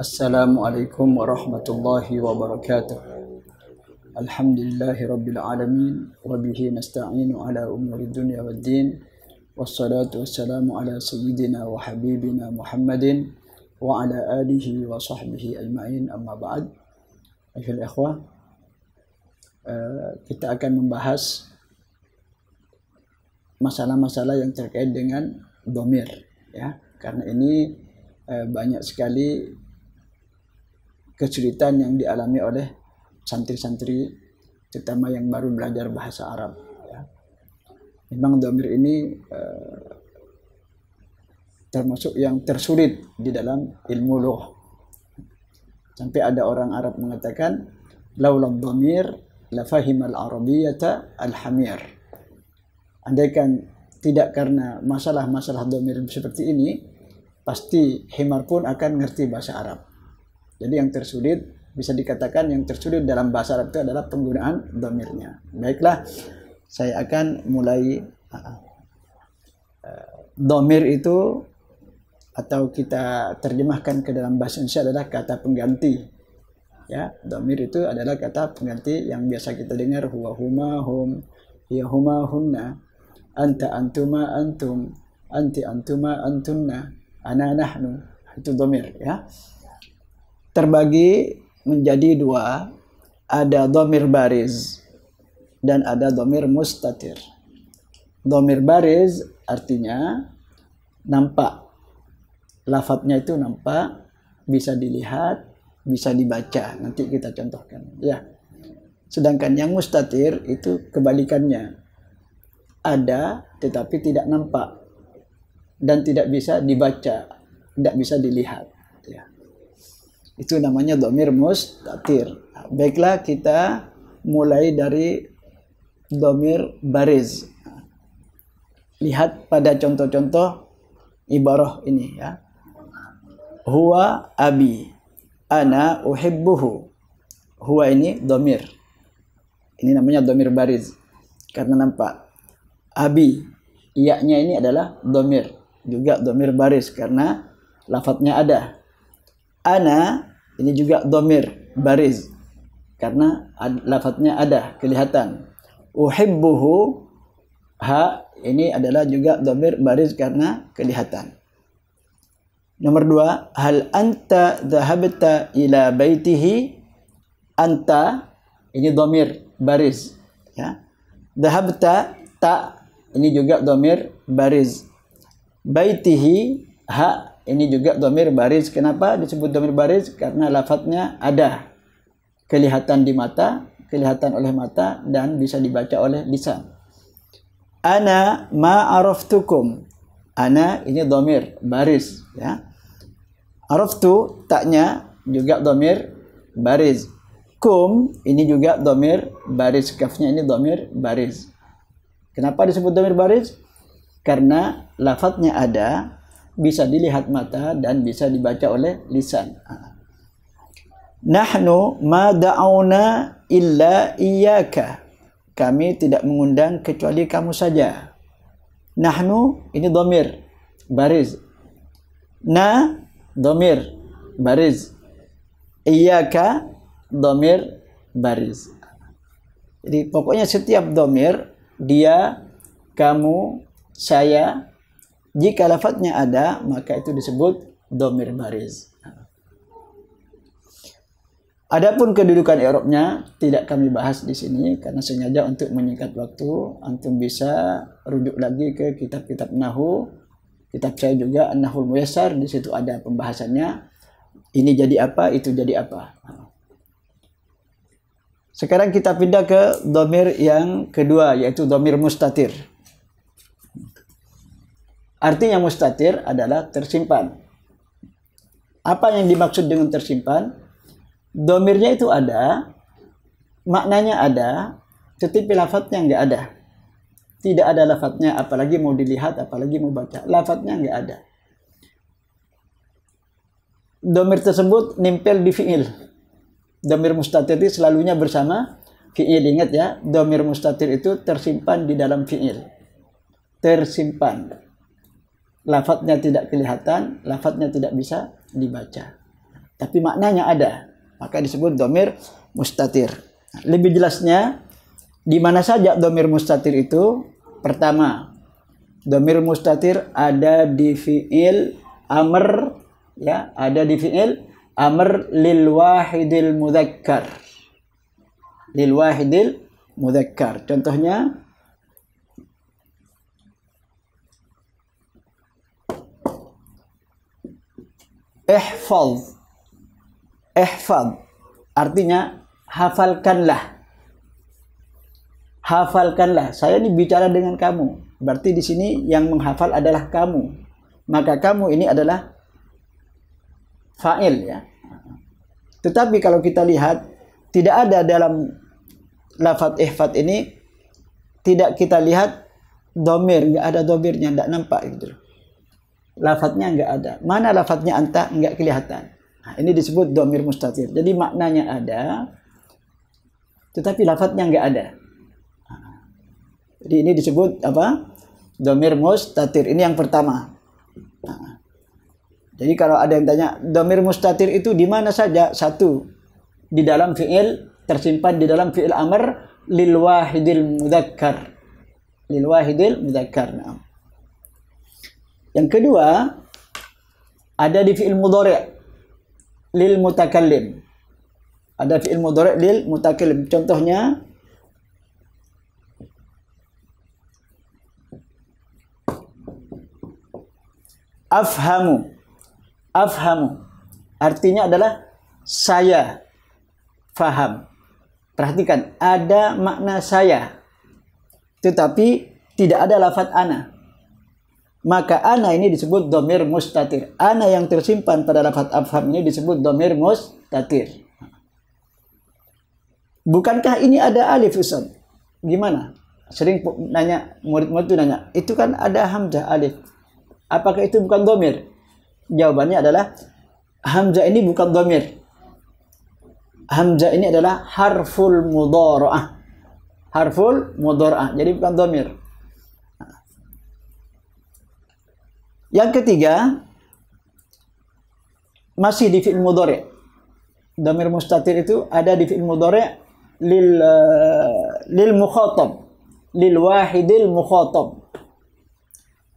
Assalamualaikum warahmatullahi wabarakatuh. Alhamdulillahi rabbil alamin wa bihi nasta'inu ala umuri dunya waddin. Wassalatu wassalamu ala sayyidina wa habibina Muhammadin wa ala alihi wa sahbihi ajma'in, amma ba'd. Ayyuhal ikhwah, kita akan membahas masalah-masalah yang terkait dengan dhamir, ya. Karena ini banyak sekali kesulitan yang dialami oleh santri-santri, terutama yang baru belajar bahasa Arab, ya. Memang dhamir ini termasuk yang tersulit di dalam ilmu lugh. Sampai ada orang Arab mengatakan, laula dhamir la fahimal arabiyyata al-hamir. Andaikan tidak karena masalah-masalah dhamir seperti ini, pasti himar pun akan ngerti bahasa Arab. Jadi yang tersulit, bisa dikatakan yang tersulit dalam bahasa Arab itu adalah penggunaan dhamirnya. Baiklah, saya akan mulai. Dhamir itu, atau kita terjemahkan ke dalam bahasa Indonesia, adalah kata pengganti. Ya, dhamir itu adalah kata pengganti yang biasa kita dengar, huwa huma hum, hiya huma hunna, anta antuma antum, anti antuma antunna, ana nahnu. Itu dhamir, ya. Terbagi menjadi dua, ada dhamir bariz dan ada dhamir mustatir. Dhamir bariz artinya nampak, lafadznya itu nampak, bisa dilihat, bisa dibaca. Nanti kita contohkan, ya. Sedangkan yang mustatir itu kebalikannya, ada tetapi tidak nampak dan tidak bisa dibaca, tidak bisa dilihat, ya. Itu namanya dhamir mustatir. Baiklah, kita mulai dari dhamir bariz. Lihat pada contoh-contoh ibarah ini, ya. Huwa abi, ana uhibbuhu. Huwa ini dhamir. Ini namanya dhamir bariz karena nampak. Abi, iya-nya ini adalah dhamir, juga dhamir bariz karena lafadznya ada. Ana ini juga dhamir bariz karena lafadznya ada, kelihatan. Uhibbuhu, ha ini adalah juga dhamir bariz karena kelihatan. Nomor dua, hal anta dhahabta ila baitihi. Anta ini dhamir bariz, ya. Dhahabta, ta ini juga dhamir bariz. Baitihi, ha ini juga dhamir bariz. Kenapa disebut dhamir bariz? Karena lafadznya ada, kelihatan di mata, kelihatan oleh mata, dan bisa dibaca oleh lisan. Ana ma araftukum. Ana ini dhamir bariz, ya. Araftu, taknya juga dhamir bariz. Kum ini juga dhamir bariz, kafnya ini dhamir bariz. Kenapa disebut dhamir bariz? Karena lafadznya ada, bisa dilihat mata, dan bisa dibaca oleh lisan. Nahnu ma da'auna illa iyyaka. Kami tidak mengundang kecuali kamu saja. Nahnu ini dhamir bariz. Na dhamir bariz. Iyyaka dhamir bariz. Jadi pokoknya setiap dhamir, dia, kamu, saya, jika lafadznya ada, maka itu disebut dhamir bariz. Adapun kedudukan i'rabnya tidak kami bahas di sini karena sengaja untuk menyingkat waktu. Antum bisa rujuk lagi ke kitab-kitab nahwu. Kitab saya juga An-Nahwul Muyassar, di situ ada pembahasannya. Ini jadi apa, itu jadi apa. Sekarang kita pindah ke dhamir yang kedua, yaitu dhamir mustatir. Artinya mustatir adalah tersimpan. Apa yang dimaksud dengan tersimpan? Dhamirnya itu ada, maknanya ada, tetapi lafadznya nggak ada. Tidak ada lafadznya, apalagi mau dilihat, apalagi mau baca. Lafadznya nggak ada. Dhamir tersebut nimpel di fi'il. Dhamir mustatir itu selalunya bersama fi'il. Ingat ya, dhamir mustatir itu tersimpan di dalam fi'il. Tersimpan. Lafadznya tidak kelihatan, lafadznya tidak bisa dibaca. tapi maknanya ada, maka disebut dhamir mustatir. Lebih jelasnya, di mana saja dhamir mustatir itu? Pertama, dhamir mustatir ada di fi'il amr, ya, ada di fi'il amr lil wahidil mudzakkar. Lil wahidil mudzakkar. Contohnya ihfaz. Ihfaz artinya hafalkanlah. Hafalkanlah. Saya ini bicara dengan kamu. Berarti di sini yang menghafal adalah kamu. Maka kamu ini adalah fa'il, ya. Tetapi kalau kita lihat, tidak ada dalam lafaz ihfaz ini, tidak kita lihat dhamir, enggak ada dhamirnya, enggak nampak gitu. Lafaznya enggak ada. Mana lafaznya anta? Enggak kelihatan. Nah, ini disebut dhamir mustatir. Jadi maknanya ada, tetapi lafaznya enggak ada. Jadi ini disebut apa? Dhamir mustatir. Ini yang pertama. Nah, jadi kalau ada yang tanya, dhamir mustatir itu di mana saja? Satu, di dalam fi'il, tersimpan di dalam fi'il amr lil wahidil mudzakkar. Lil wahidil mudzakkar. Nah. Yang kedua, ada di fi'il mudhari' lil mutakallim. Ada fi'il mudhari' lil mutakallim. Contohnya afhamu. Afhamu artinya adalah saya faham. Perhatikan, ada makna saya, tetapi tidak ada lafaz ana. Maka ana ini disebut dhamir mustatir. Ana yang tersimpan pada lafaz afham ini disebut dhamir mustatir. Bukankah ini ada alif, Ustaz? Gimana? Sering nanya, murid-murid itu nanya, itu kan ada hamzah alif. Apakah itu bukan dhamir? Jawabannya adalah hamzah ini bukan dhamir. Hamzah ini adalah harful mudhara'ah. Harful mudhara'ah. Jadi bukan dhamir. Yang ketiga, masih di fi'il mudhari'. Dhamir mustatir itu ada di fi'il mudhari' lil mukhatab, lil wahidil mukhatab.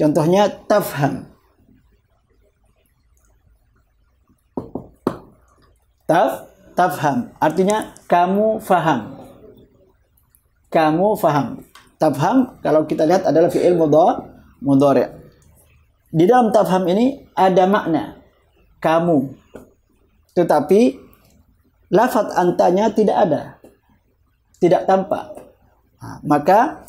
Contohnya tafham. Tafham artinya kamu faham. Kamu faham. Tafham kalau kita lihat adalah fi'il mudhari'. Di dalam tafham ini ada makna kamu, tetapi lafaz antanya tidak ada, tidak tampak. Nah, maka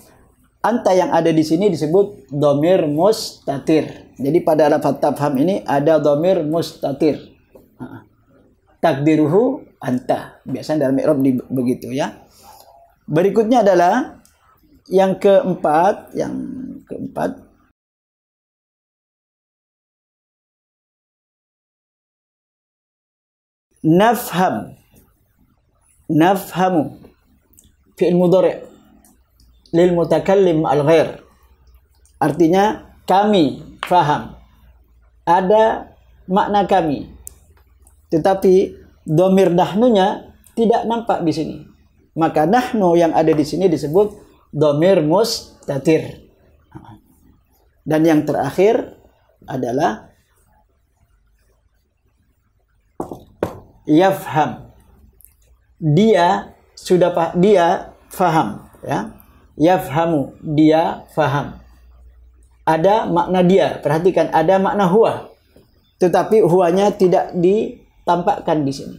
anta yang ada di sini disebut dhamir mustatir. Jadi pada lafaz tafham ini ada dhamir mustatir. Nah, takdiruhu anta. Biasanya dalam i'rab begitu, ya. Berikutnya adalah yang keempat, nafham. Nafhamu fi'il mudhari' lil mutakallim al ghair. Artinya kami faham. Ada makna kami. Tetapi dhamir nahnunya tidak nampak di sini. Maka nahnu yang ada di sini disebut dhamir mustatir. Dan yang terakhir adalah yafham. Dia faham, ya. Yafhamu, dia faham. Ada makna dia. Perhatikan, ada makna huwa. Tetapi huwanya tidak ditampakkan di sini.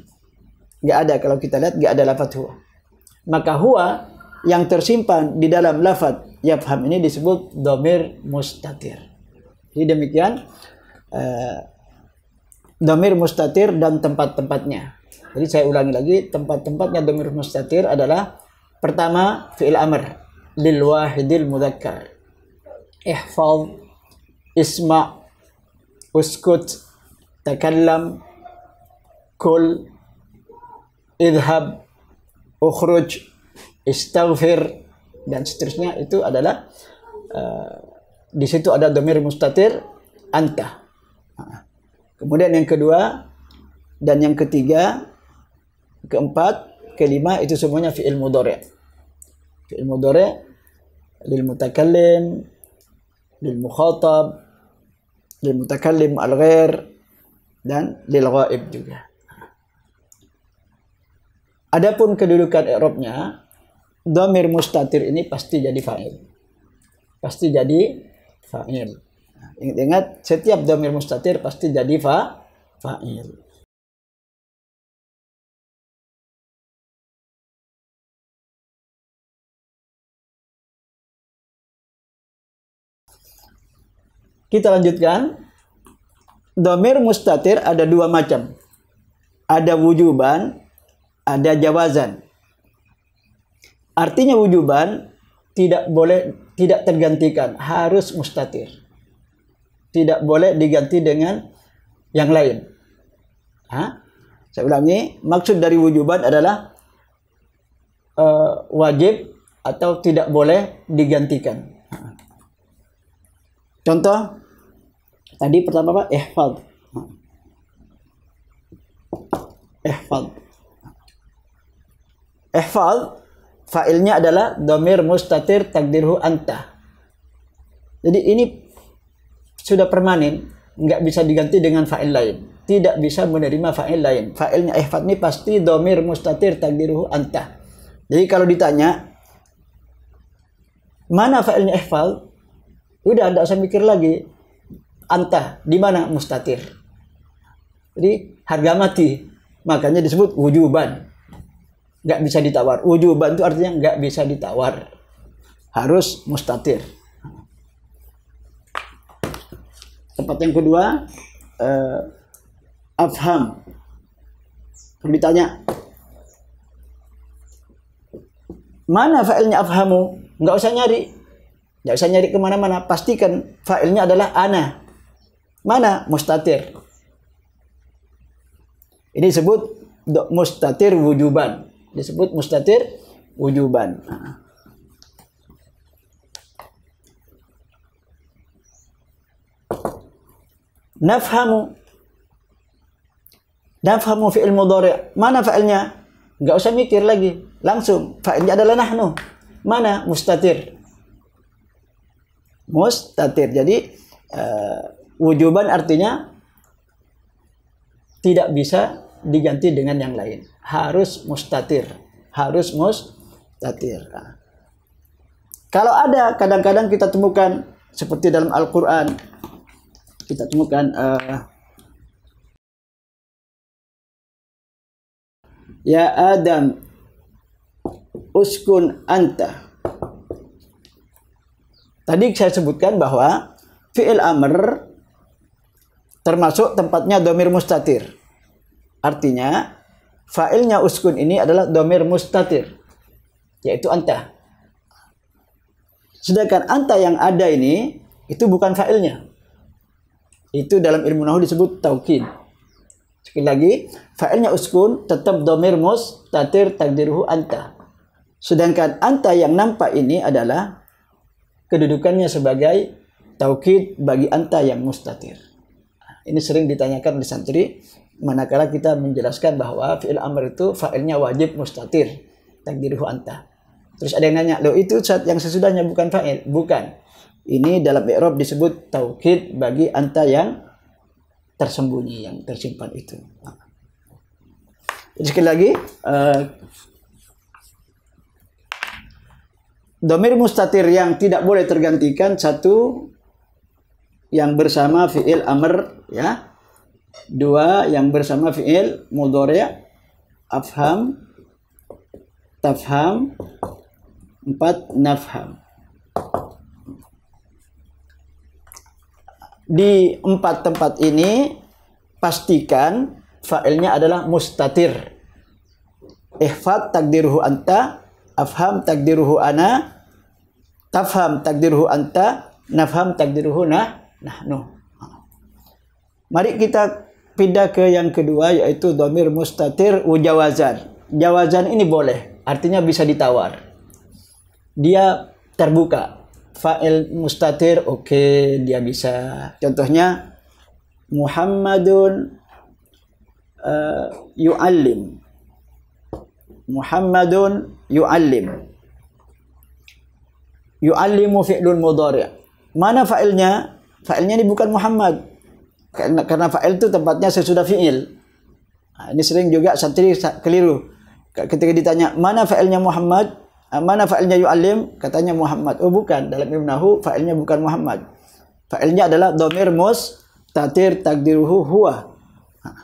Nggak ada, kalau kita lihat nggak ada lafaz huwa. Maka huwa yang tersimpan di dalam lafaz yafham ini disebut dhamir mustatir. Jadi demikian dhamir mustatir dan tempat-tempatnya. Jadi saya ulangi lagi, tempat-tempatnya dhamir mustatir adalah pertama fi'il amr lil wahidil mudzakkar. Ihfaz, isma', uskut, takallam, kul, idhab, ukhruj, istaghfir, dan seterusnya. Itu adalah di situ ada dhamir mustatir anta. Kemudian yang kedua dan yang ketiga, keempat, kelima itu semuanya fi'il mudhari'. Fi'il mudhari' lil mutakallim, lil mukhatab, lil mutakallim al-ghair, dan lil ghaib juga. Adapun kedudukan i'rabnya, dhamir mustatir ini pasti jadi fa'il. Pasti jadi fa'il. Ingat, setiap dhamir mustatir pasti jadi fa'il. Kita lanjutkan. Dhamir mustatir ada dua macam. Ada wujuban, ada jawazan. Artinya wujuban tidak tergantikan, harus mustatir. Tidak boleh diganti dengan yang lain. Saya ulangi, maksud dari wujuban adalah wajib atau tidak boleh digantikan. Contoh tadi pertama apa? Ihfadz. Ihfadz fa'ilnya adalah dhamir mustatir takdirhu anta. Jadi ini sudah permanen, nggak bisa diganti dengan fa'il lain. Tidak bisa menerima fa'il lain. Fa'ilnya ihfadz ini pasti dhamir mustatir takdirhu anta. Jadi kalau ditanya mana fa'ilnya ihfadz, udah tidak usah mikir lagi. Anta di mana? Mustatir. Jadi harga mati. Makanya disebut wujuban. Nggak bisa ditawar. Wujuban itu artinya nggak bisa ditawar. Harus mustatir. Tempat yang kedua, afham. Kalau ditanya, mana fa'ilnya afhamu? Nggak usah nyari. Nggak usah nyari kemana-mana. Pastikan fa'ilnya adalah ana. Mana? Mustatir. Ini disebut mustatir wujuban. Disebut mustatir wujuban. Nafhamu. Nafhamu fi'il mudhari'. Mana fa'ilnya? Nggak usah mikir lagi. Langsung. Fa'ilnya adalah nahnu. Mana? Mustatir. Mustatir. Jadi wujuban artinya tidak bisa diganti dengan yang lain. Harus mustatir. Harus mustatir. Kalau ada, kadang-kadang kita temukan seperti dalam Al-Quran, kita temukan ya Adam uskun anta. Tadi saya sebutkan bahwa fi'il amr termasuk tempatnya dhamir mustatir. Artinya fa'ilnya uskun ini adalah dhamir mustatir, yaitu anta. Sedangkan anta yang ada ini itu bukan fa'ilnya. Itu dalam ilmu nahwu disebut taukid. Sekali lagi, fa'ilnya uskun tetap dhamir mustatir takdiruhu anta. Sedangkan anta yang nampak ini adalah kedudukannya sebagai taukid bagi anta yang mustatir. Ini sering ditanyakan oleh santri manakala kita menjelaskan bahwa fi'il amr itu fa'ilnya wajib mustatir takdiruhu anta. Terus ada yang nanya, loh itu saat yang sesudahnya bukan fa'il? Bukan. Ini dalam i'rab disebut taukid bagi anta yang tersembunyi, yang tersimpan itu. Jadi sekali lagi, dhamir mustatir yang tidak boleh tergantikan, satu yang bersama fi'il amr, ya. Dua yang bersama fi'il mudhari', afham, tafham. Empat, nafham. Di empat tempat ini pastikan fa'ilnya adalah mustatir. Ihfad takdiruhu anta, afham takdiruhu ana, tafham takdiruhu anta, nafham takdiruhu nahnu. Mari kita pindah ke yang kedua, yaitu dhamir mustatir wujawazan. Jawazan ini boleh, artinya bisa ditawar. Dia terbuka. Fa'il mustatir, oke, dia bisa. Contohnya Muhammadun yu'allim. Muhammadun yu'allim. Yu'allimu fi'lun mudhari'. Mana fa'ilnya? Fa'ilnya ini bukan Muhammad. Karena fa'il itu tempatnya sesudah fi'il. Nah, ini sering juga santri keliru. Ketika ditanya, mana fa'ilnya Muhammad? Mana fa'ilnya yu'allim? Katanya Muhammad. Oh bukan, dalam ilmu nahwu fa'ilnya bukan Muhammad. Fa'ilnya adalah dhamir mustatir takdiruhu huwa. Nah,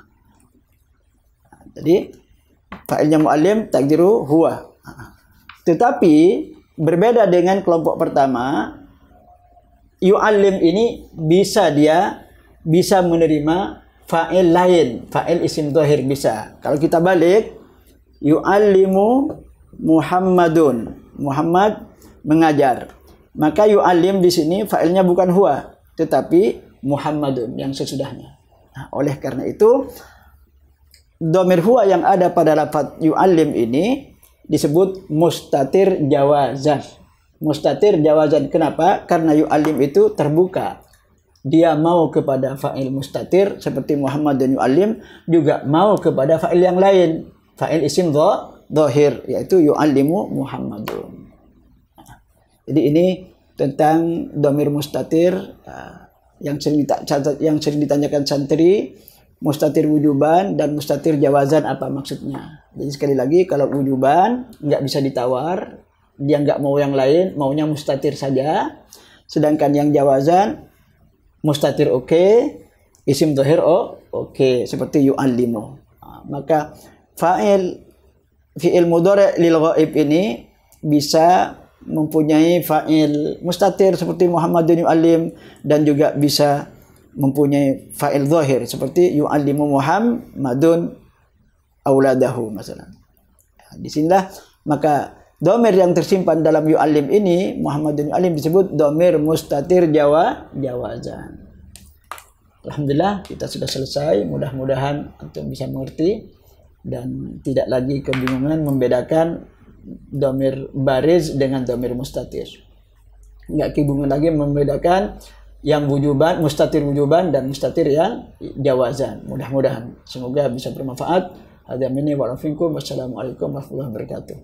jadi fa'ilnya mu'allim takdiruhu huwa. Tetapi berbeda dengan kelompok pertama, yu'allim ini bisa menerima fa'il lain, fa'il isim dhahir bisa. Kalau kita balik, yu'allimu Muhammadun, Muhammad mengajar. Maka yu'allim di sini fa'ilnya bukan huwa, tetapi Muhammadun yang sesudahnya. Nah, oleh karena itu, dhamir huwa yang ada pada lafaz yu'allim ini disebut mustatir jawazan. Mustatir jawazan. Kenapa? Karena yu'allim itu terbuka. Dia mau kepada fa'il mustatir seperti Muhammad dan yu'allim, juga mau kepada fa'il yang lain, fa'il isim dhahir, yaitu yu'allimu Muhammadun. Jadi ini tentang dhamir mustatir yang sering ditanyakan santri. Mustatir wujuban dan mustatir jawazan apa maksudnya? Jadi sekali lagi, kalau wujuban nggak bisa ditawar, dia nggak mau yang lain, maunya mustatir saja. Sedangkan yang jawazan, mustatir oke, isim dhahir oke, seperti yu'allimu. Maka fi'il mudhari' lil ghaib ini bisa mempunyai fa'il mustatir seperti Muhammadun yu'allim, dan juga bisa mempunyai fa'il zahir seperti yu'allimu Muhammadun auladahu masalah. Di sinilah maka dhamir yang tersimpan dalam yu'allim ini, Muhammadun yu'allim, disebut dhamir mustatir jawazan. Alhamdulillah kita sudah selesai. Mudah-mudahan antum bisa mengerti dan tidak lagi kebingungan membedakan dhamir bariz dengan dhamir mustatir. Enggak kebingungan lagi membedakan yang wujuban, mustatir wujuban dan mustatir yang jawazan. Mudah-mudahan semoga bisa bermanfaat. Hadza minni wa minkum. Wassalamualaikum warahmatullahi wabarakatuh.